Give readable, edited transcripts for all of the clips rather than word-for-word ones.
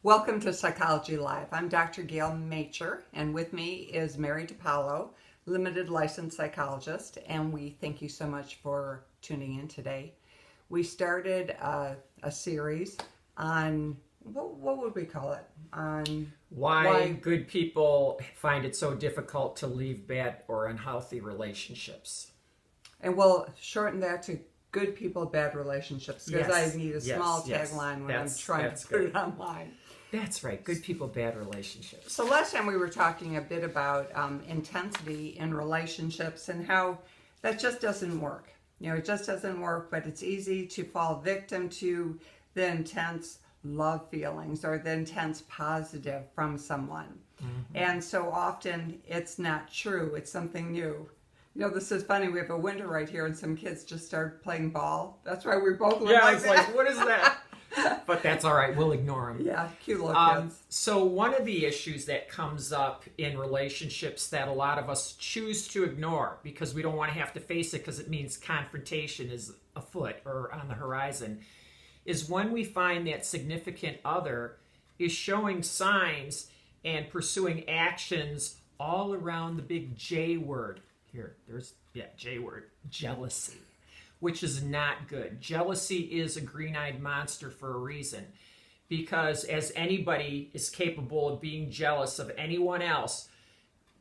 Welcome to Psychology Live. I'm Dr. Gail Majcher, and with me is Mary DiPaolo, limited licensed psychologist, and we thank you so much for tuning in today. We started a series on, what would we call it? On why good people find it so difficult to leave bad or unhealthy relationships. And we'll shorten that to good people, bad relationships, because Yes, I need a yes, small yes. tagline when I'm That's trying to put good. it online. That's right. Good people, bad relationships. So last time we were talking a bit about intensity in relationships and how that just doesn't work. You know, it just doesn't work, but it's easy to fall victim to the intense love feelings or the intense positive from someone. Mm-hmm. And so often it's not true. It's something new. You know, this is funny. We have a window right here and some kids just started playing ball. That's why we both look like that. Like, what is that? But that's all right. We'll ignore them. Yeah, cute little kids. So one of the issues that comes up in relationships that a lot of us choose to ignore because we don't want to have to face it because it means confrontation is afoot or on the horizon is when we find that significant other is showing signs and pursuing actions all around the big J word. J word, jealousy. Which is not good. Jealousy is a green-eyed monster for a reason. Because as anybody is capable of being jealous of anyone else,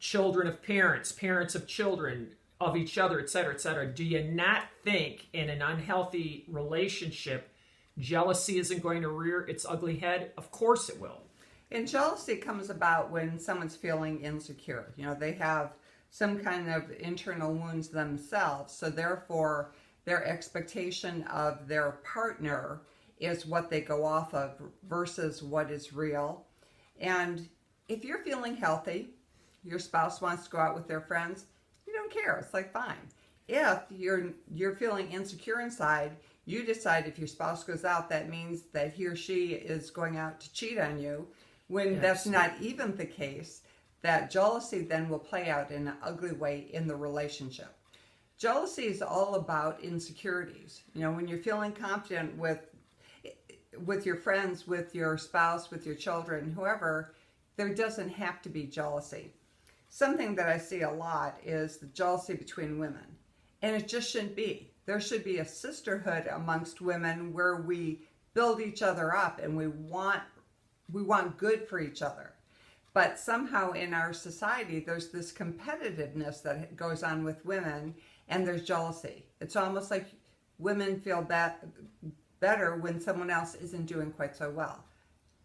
children of parents, parents of children, of each other, etc., do you not think in an unhealthy relationship, jealousy isn't going to rear its ugly head? Of course it will. And jealousy comes about when someone's feeling insecure. You know, they have some kind of internal wounds themselves, so therefore their expectation of their partner is what they go off of versus what is real. And if you're feeling healthy, your spouse wants to go out with their friends, you don't care. It's like, fine. If you're feeling insecure inside, you decide if your spouse goes out, that means that he or she is going out to cheat on you. When that's not even the case, that jealousy then will play out in an ugly way in the relationship. Jealousy is all about insecurities. You know, when you're feeling confident with your friends, with your spouse, with your children, whoever, there doesn't have to be jealousy. Something that I see a lot is the jealousy between women. And it just shouldn't be. There should be a sisterhood amongst women where we build each other up and we want good for each other. But somehow in our society, there's this competitiveness that goes on with women, and there's jealousy. It's almost like women feel better when someone else isn't doing quite so well.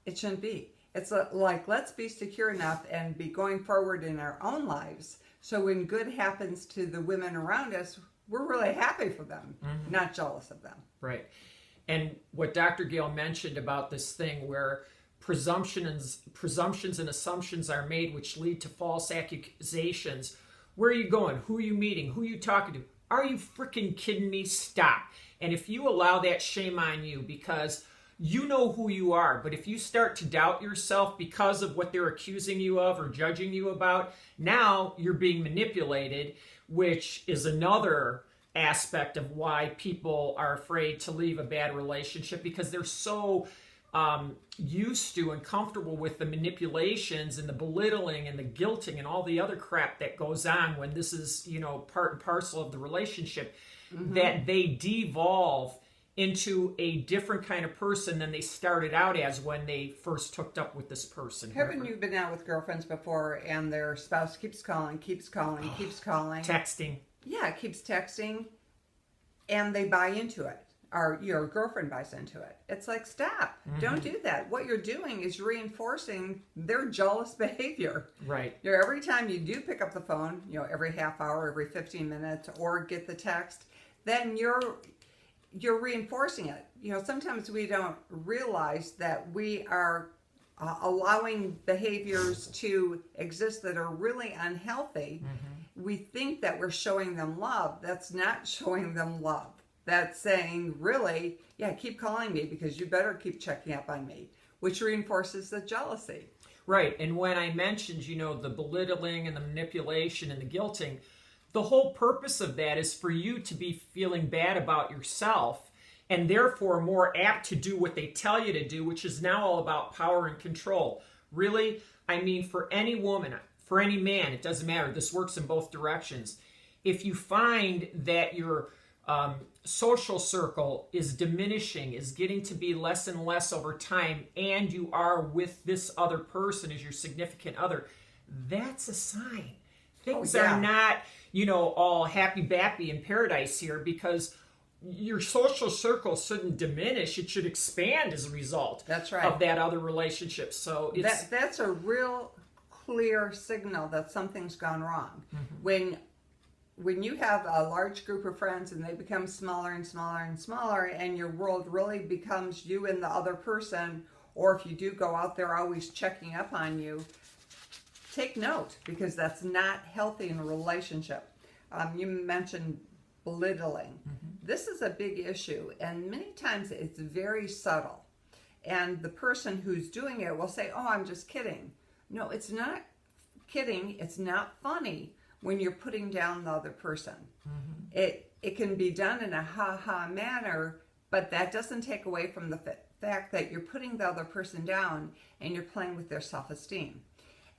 It shouldn't be. It's like, let's be secure enough and be going forward in our own lives, so when good happens to the women around us, we're really happy for them, not jealous of them. Right. And what Dr. Gail mentioned about this thing where presumptions and assumptions are made which lead to false accusations. Where are you going? Who are you meeting? Who are you talking to? Are you freaking kidding me? Stop. And if you allow that, shame on you, because you know who you are. But if you start to doubt yourself because of what they're accusing you of or judging you about, now you're being manipulated, which is another aspect of why people are afraid to leave a bad relationship, because they're so used to and comfortable with the manipulations and the belittling and the guilting and all the other crap that goes on when this is, you know, part and parcel of the relationship, that they devolve into a different kind of person than they started out as when they first hooked up with this person. Haven't you been out with girlfriends before and their spouse keeps calling, keeps calling? Texting. Yeah, keeps texting, and they buy into it. Or your girlfriend buys into it. It's like, stop. Don't do that. What you're doing is reinforcing their jealous behavior. Right. You know, every time you do pick up the phone, you know, every half hour, every 15 minutes, or get the text, then you're reinforcing it. You know, sometimes we don't realize that we are allowing behaviors to exist that are really unhealthy. We think that we're showing them love. That's not showing them love. That's saying, really, yeah, keep calling me because you better keep checking up on me, which reinforces the jealousy. Right. And when I mentioned, you know, the belittling and the manipulation and the guilting, the whole purpose of that is for you to be feeling bad about yourself and therefore more apt to do what they tell you to do, which is now all about power and control. Really, I mean, for any woman, for any man, it doesn't matter. This works in both directions. If you find that your social circle is diminishing, is getting to be less and less over time, and you are with this other person as your significant other, that's a sign. Things are not, all happy-bappy in paradise here, because your social circle shouldn't diminish. It should expand as a result of that other relationship. So that's a real clear signal that something's gone wrong. When you have a large group of friends and they become smaller and smaller and smaller, and your world really becomes you and the other person, or if you do go out there always checking up on you, take note, because that's not healthy in a relationship. You mentioned belittling. This is a big issue, and many times it's very subtle. And the person who's doing it will say, "Oh, I'm just kidding." No, it's not kidding. It's not funny when you're putting down the other person. It can be done in a ha-ha manner, but that doesn't take away from the fact that you're putting the other person down and you're playing with their self-esteem.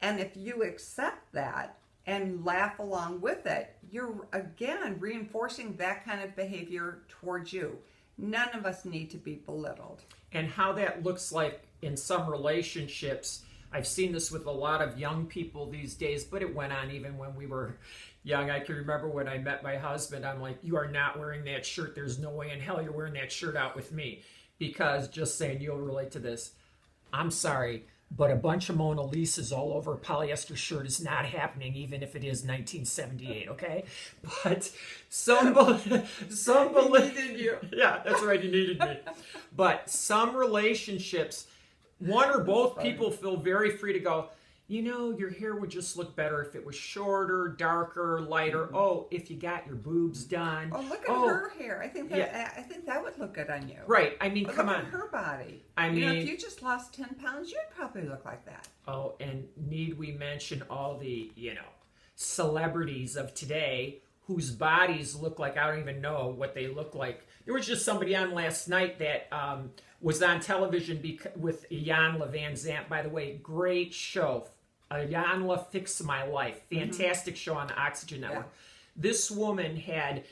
And if you accept that and laugh along with it, you're again reinforcing that kind of behavior towards you. None of us need to be belittled. And how that looks like in some relationships, I've seen this with a lot of young people these days, but it went on even when we were young. I can remember when I met my husband, I'm like, "You are not wearing that shirt. There's no way in hell you're wearing that shirt out with me." Because, just saying, you'll relate to this, I'm sorry, but a bunch of Mona Lisas all over a polyester shirt is not happening, even if it is 1978, okay? But some needed you. Yeah, that's right, you needed me. But some relationships, one or both people feel very free to go, your hair would just look better if it was shorter, darker, lighter. Oh, if you got your boobs done. Oh, look at her hair. I think that would look good on you. Right. I mean, come on. Look at her body. I mean, if you just lost 10 pounds, you'd probably look like that. Oh, and need we mention all the, celebrities of today whose bodies look like, I don't even know what they look like. There was just somebody on last night that was on television with Iyanla Van Zandt. By the way, great show. Iyanla Fix My Life. Fantastic show on the Oxygen Network. Yeah. This woman had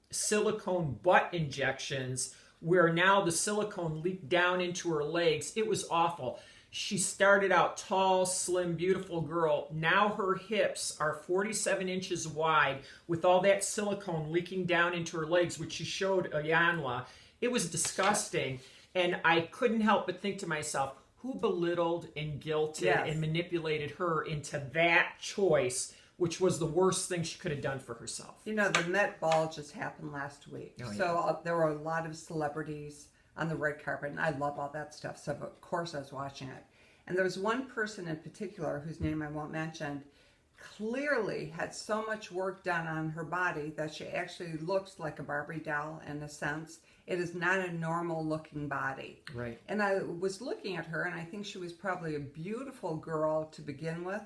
silicone butt injections where now the silicone leaked down into her legs. It was awful. She started out tall, slim, beautiful girl. Now her hips are 47 inches wide with all that silicone leaking down into her legs, which she showed Iyanla. It was disgusting. And I couldn't help but think to myself, who belittled and guilted and manipulated her into that choice, which was the worst thing she could have done for herself? The Met Ball just happened last week. Oh, yeah. So there were a lot of celebrities on the red carpet, and I love all that stuff. So, of course, I was watching it. And there was one person in particular, whose name I won't mention, clearly had so much work done on her body that she actually looks like a Barbie doll in a sense. It is not a normal looking body. Right. And I was looking at her, and I think she was probably a beautiful girl to begin with.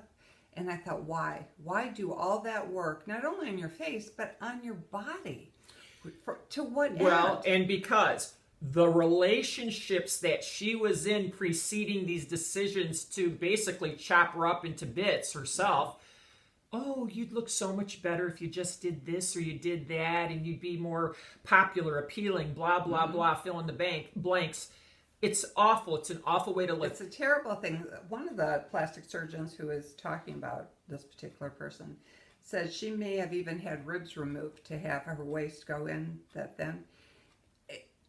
And I thought, why? Why do all that work, not only on your face, but on your body? To what end? Well, and because the relationships that she was in preceding these decisions to basically chop her up into bits herself, oh, you'd look so much better if you just did this or you did that, and you'd be more popular, appealing, blah, blah, blah, fill in the blanks. It's awful. It's an awful way to live. It's a terrible thing. One of the plastic surgeons who is talking about this particular person said she may have even had ribs removed to have her waist go in that thin.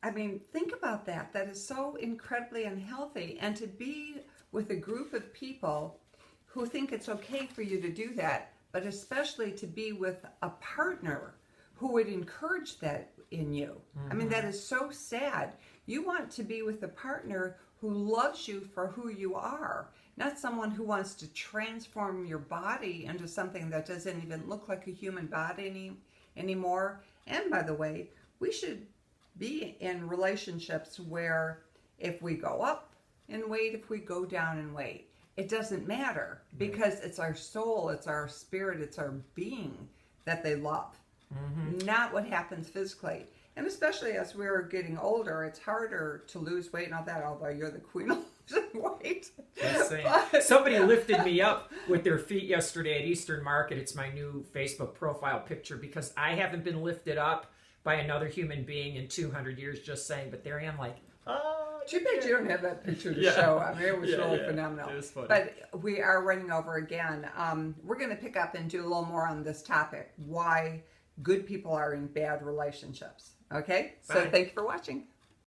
I mean, think about that. That is so incredibly unhealthy. And to be with a group of people who think it's okay for you to do that, but especially to be with a partner who would encourage that in you. I mean, that is so sad. You want to be with a partner who loves you for who you are, not someone who wants to transform your body into something that doesn't even look like a human body anymore. And by the way, we should be in relationships where if we go up in weight, if we go down in weight, it doesn't matter, because it's our soul, it's our spirit, it's our being that they love, not what happens physically. And especially as we're getting older, it's harder to lose weight. Not that, although you're the queen of losing weight. Just saying. Somebody lifted me up with their feet yesterday at Eastern Market. It's my new Facebook profile picture because I haven't been lifted up by another human being in 200 years, just saying. But there I am like, oh. Too bad you don't have that picture to show. I mean, it was really phenomenal. It was funny. But we are running over again. We're going to pick up and do a little more on this topic, why good people are in bad relationships. Okay? So Bye. thank you for watching.